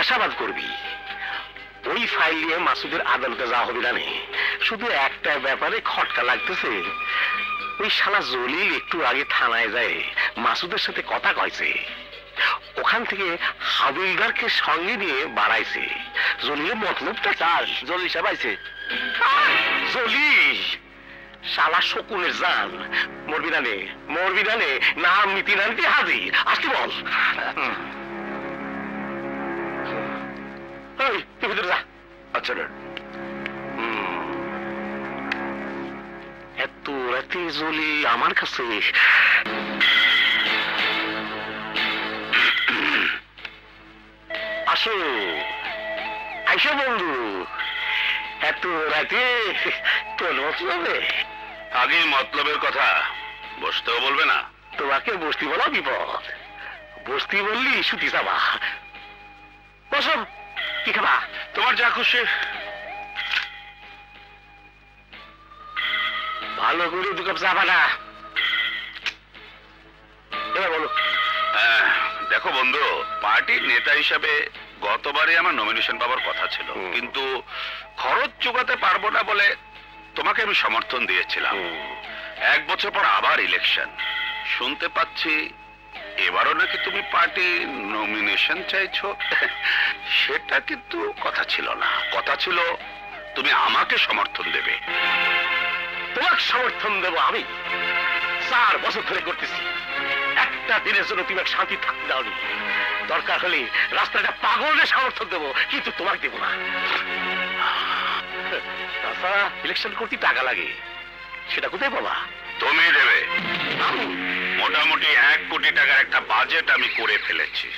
জিজ্ঞাসাবাদ করবি। ওই ফাইল নিয়ে মাসুদের আদালতে যাওয়া হবে না। শুধু একটা ব্যাপারে খটকা লাগতেছে, ওই শালা জলিল একটু আগে থানায় যায় মাসুদের সাথে কথা কইছে, ওখান থেকে হাবিলদারকে সঙ্গে নিয়ে বাড়াইছে। জলিলের মতলবটা চাল জলিল সাহেব আইছে। জলিল শালা শকুনের জান, মরবি না নাম নীতি নানটি হাজির, আসতে বল। তুই ভিতরে যা। আচ্ছা এত রাতে জলিল আমার কাছে? আসো আইসো বন্ধু, এত রাতে তোর মতলবে? আগে মতলবের কথা বসতেও বলবে না? তোমাকে বসতি বলা বিপদ, বসতি বললি সুতি যাবা। বসো, কি খাবা? তোমার যা খুশি। ভালো করে দু কাপ চা বানা। এবার বলো। দেখো বন্ধু, পার্টির নেতা হিসাবে গতবারে আমার নমিনেশন পাওয়ার কথা ছিল, কিন্তু খরচ জোগাতে পারবো না বলে তোমাকে আমি সমর্থন দিয়েছিলাম। 1 বছর পর আবার ইলেকশন, শুনতে পাচ্ছি এবারও নাকি তুমি পার্টি নমিনেশন চাইছো। সেটা কিন্তু কথা ছিল না, কথা ছিল তুমি আমাকে সমর্থন দেবে। তোমাকে সমর্থন দেবো আমি? 4 বছর ধরে করতেছি, একটা দিনের জন্য তুমি শান্তি থাকতে দাওনি। দরকার হলে রাস্তাটা পাগলের সমর্থন দেবো, কিন্তু তোমাকে দেবো না। তাছাড়া ইলেকশন করতে টাকা লাগে, সেটা কোথায় পাবা? তুমি দেবে। মোটামুটি 1 কোটি টাকার একটা বাজেট আমি করে ফেলেছি,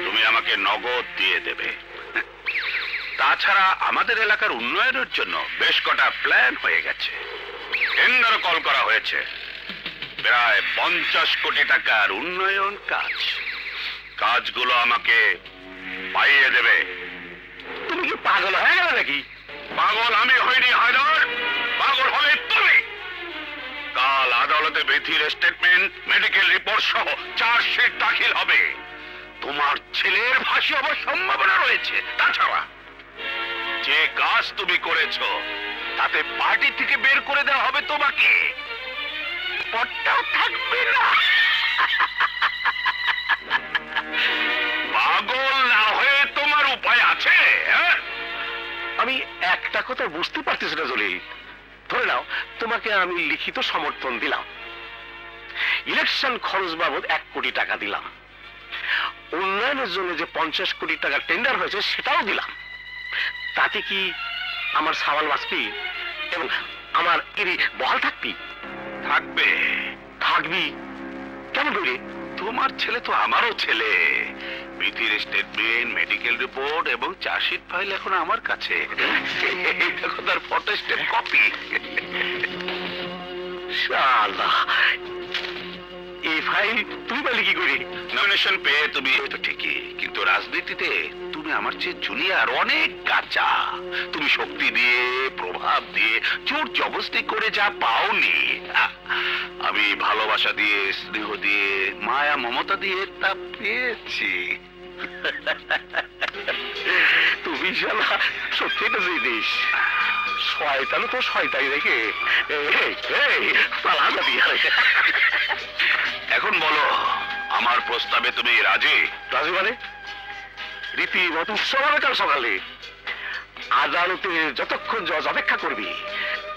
তুমি আমাকে নগদ দিয়ে দেবে। তাছাড়া আমাদের এলাকার উন্নয়নের জন্য বেশ কটা প্ল্যান হয়ে গেছে, টেন্ডারও কল করা হয়েছে। প্রায় 50 কোটি টাকার উন্নয়ন কাজ, কাজগুলো আমাকে পাইয়ে দেবে। তুমি কি পাগল হয়ে গেল নাকি? পাগল আমি হইনি হায়দার, পাগল হবে তুমি। কাল আদালতে বেথির স্টেটমেন্ট, মেডিকেল রিপোর্ট সহ চার্জশিট দাখিল হবে। তোমার ছেলের ফাঁসি হবার সম্ভাবনা রয়েছে। তাছাড়া যে কাজ তুমি করেছো তাতে পার্টি থেকে বের করে দেওয়া হবে তোমাকে, পদটাও থাকবে না। পাগল না হয়ে তোমার উপায় আছে? আমি একটা কথা বুঝতে পারতেছি না জলিল। ধরে নাও তোমাকে আমি লিখিত সমর্থন দিলাম, ইলেকশন খরচ বাবদ 1 কোটি টাকা দিলাম, উন্নয়নের জন্য যে 50 কোটি টাকা টেন্ডার হয়েছে সেটাও দিলাম। তাতে কি আমার সাওয়াল বাঁচবি এবং আমার এরই বহাল থাকবি? থাকবে। থাকবি কেমন করে? তোমার ছেলে তো আমারও ছেলে। বিথির স্টেটমেন্ট, মেডিকেল রিপোর্ট এবং চার্জশিট ফাইল এখন আমার কাছে। দেখো তার ফটোস্টেট কপি। শালা, এই ফাইল তুমি পেলে কি করে? নমিনেশন পেয়ে তুমি তো ঠিকই, কিন্তু রাজনীতিতে তুমি আমার চেয়ে জুনিয়র, অনেক কাঁচা। তুমি শক্তি দিয়ে, প্রভাব দিয়ে, জোর জবরদস্তি করে যা পাওনি, আমি ভালোবাসা দিয়ে, স্নেহ দিয়ে, মায়া মমতা দিয়ে তা পেয়েছি। তুমি শালা সত্যিটা জিনিস। শয়তানও তো শয়তানি রেখে পালা যাবি। এখন বলো, আমার প্রস্তাবে তুমি রাজি? রাজি মানে? রীতিমতো উৎসব কাল সকালে আদালতে যতক্ষণ জজ অপেক্ষা করবি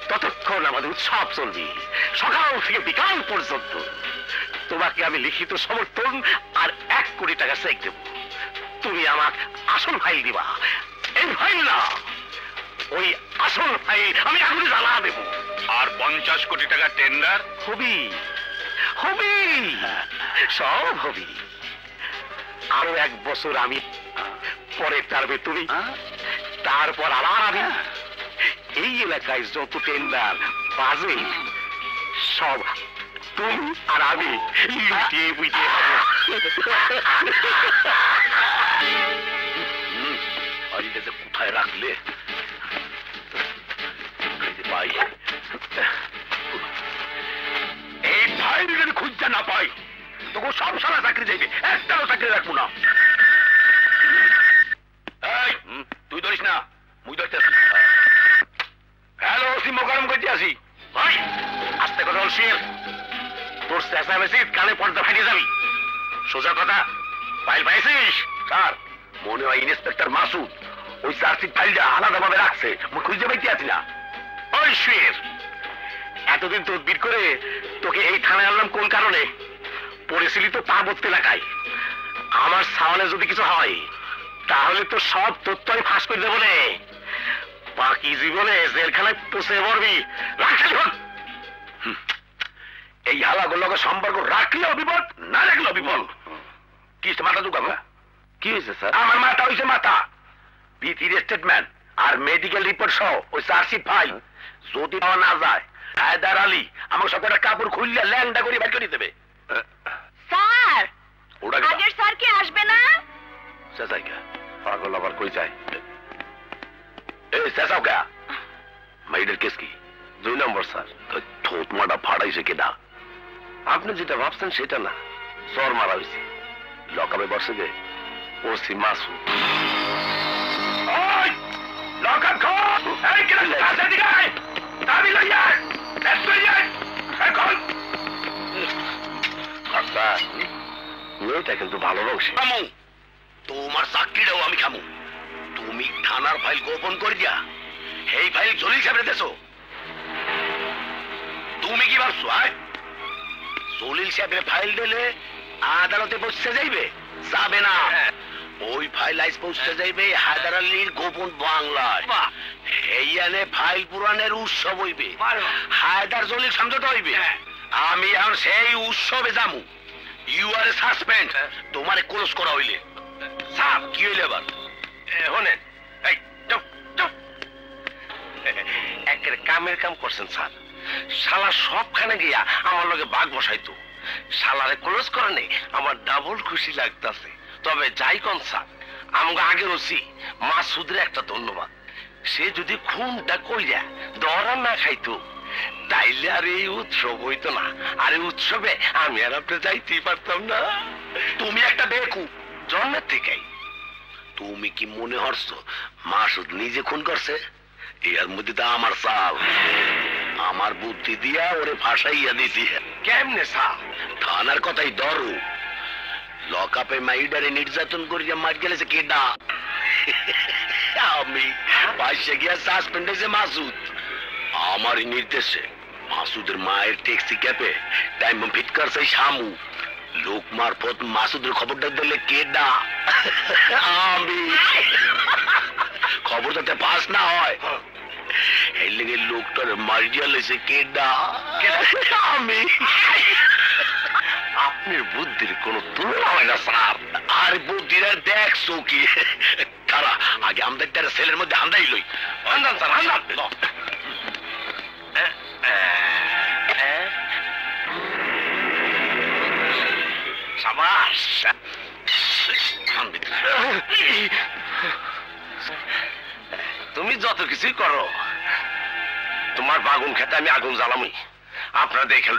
ততক্ষণ আমাদের উৎসব চলবি, সকাল থেকে বিকাল পর্যন্ত। তোমাকে আমি লিখিত সমর্থন আর 1 কোটি টাকা চেক দেব। তুমি আমার আসল ফাইল দিবা। এই ফাইল না, ওই আসল ফাইল আমি এখনই জ্বালা দেব। আর 50 কোটি টাকা টেন্ডার হবি হবি, সব হবি। আরো 1 বছর আমি, পরে টার্মে তুমি, তারপর আবার আমি। এই এলাকায় যত টেন্ডার বাজে সব তুমি আর আমি লুটিয়ে বুঝিয়ে কোথায় রাখলে ভাই? এই ফাইল যদি খুঁজতে না পাই তোকে সব সারা চাকরি যাইবে, একটাও চাকরি রাখবো না। চেঁচামেচি কানে পর্দা ফাটিয়ে যাবি। সোজা কথা, ফাইল পাইছিস? স্যার, মনে হয় ইন্সপেক্টর মাসুদ ওই চার্জশিট ফাইলটা আলাদাভাবে রাখছে, মুই খুঁজে পাইতে আছি না। ওই শুয়ের, এতদিন তদবির করে তোকে এই থানায় আনলাম কোন কারণে? পড়েছিলি তো পার্বত্য এলাকায়। আমার সামনে যদি কিছু হয় তাহলে তো সব তথ্যই ফাঁস করে দেবো রে। বাকি জীবনে জেলখানায় পৌঁছে মরবি। এই হালাগুলোকে সম্পর্ক রাখলেও বিপদ, না রাখলেও বিপদ। কি মাথা ঢুকাবো? কি হয়েছে স্যার? আমার মাথা হয়েছে মাথা। পিটির স্টেটমেন্ট আর মেডিকেল রিপোর্ট সহ ওই চার্জশিট ফাইল যদি পাওয়া না যায়, হায়দার আলী আমার সাথে একটা কাপড় খুললে ল্যাংডা করে বের করে দেবে। স্যার, ওটা আগের স্যার কি আসবে না? চেঁচাইকা পাগল আবার কই যায়? এই চেঁচাও কে? মেয়েদের কেস কি? 2 নম্বর স্যার। থোত মাটা ফাড়াইছে কেডা? আপনি যেটা ভাবছেন সেটা না, চর মারা হয়েছে। লকাপে বসে গে ওসি মাসুদ। ওই লকাপ খোল! এই কেন কাছে দিকে আয়! চাবি লই আয়! লেফট লই আয়! এই খোল! স্যার, মেয়েটা কিন্তু ভালো বংশী। খামু, তোমার চাকরিটাও আমি খামু। তুমি থানার ফাইল গোপন করে দিয়া এই ফাইল জলিল সাহেব দেছো। তুমি কি ভাবছো? জলিল সাহেবের ফাইল দিলে আদালতে পৌঁছে যাইবে? যাবে না। ওই ফাইল আইস পৌঁছে যাইবে হায়দার আলীর গোপন বাংলায়। এই আনে ফাইল পুরাণের উৎসব হইবে, হায়দার জলিল সমঝোতা হইবে। আমি এখন সেই উৎসবে যামু। You are suspend. তোমারে ক্লোজ করা হইলে স্যার কি হইলে আবার? শোনেন, এই চুপ চুপ। একের কামের কাম করছেন স্যার। শালা সবখানে গিয়া আমার লগে বাঘ বসাইতো। শালারে ক্লোজ করে নেই আমার ডাবল খুশি লাগতাছে। তবে যাই কোন স্যার, আমাকে আগের ওসি মাসুদের একটা ধন্যবাদ। সে যদি খুনটা কইরা দরা না খাইতো তাইলে আর এই উৎসব হইতো না। আর এই উৎসবে আমি আর আপনি যাইতেই পারতাম না। তুমি একটা বেকু জন্মের থেকেই। তুমি কি মনে হরছো মাসুদ নিজে খুন করছে? এর মধ্যে তো আমার চাল, আমার বুদ্ধি দিয়া ওরে ফাঁসাইয়া দিছি। কেমনে স্যার? থানার কথাই ধরো, লকআপে মাইডারে নির্যাতন করিয়া মার গেলেছে কেডা? আমি পাশে গিয়া সাসপেন্ড হয়েছে মাসুদ। আমারই নির্দেশে মাসুদের মায়ের ট্যাক্সি ক্যাপে টাইম ফিট করছে শামু। লোক মারফত মাসুদের খবরটা দিলে কেডা? আমি। খবর যাতে পাস না হয় এই লেগে লোকটার মারিয়া লেছে কেডা? আমি। আপনার বুদ্ধির কোনো তুলনা হয় না স্যার। আর বুদ্ধির দেখছো কি? তারা আগে আমাদের তারা ছেলের মধ্যে আন্দাই লই। আন্দান স্যার, আন্দান। সাবাস। তুমি যত কিছুই করো, তোমার বাগুন খেতে আমি আগুন জ্বালামই। আপনারা দেখে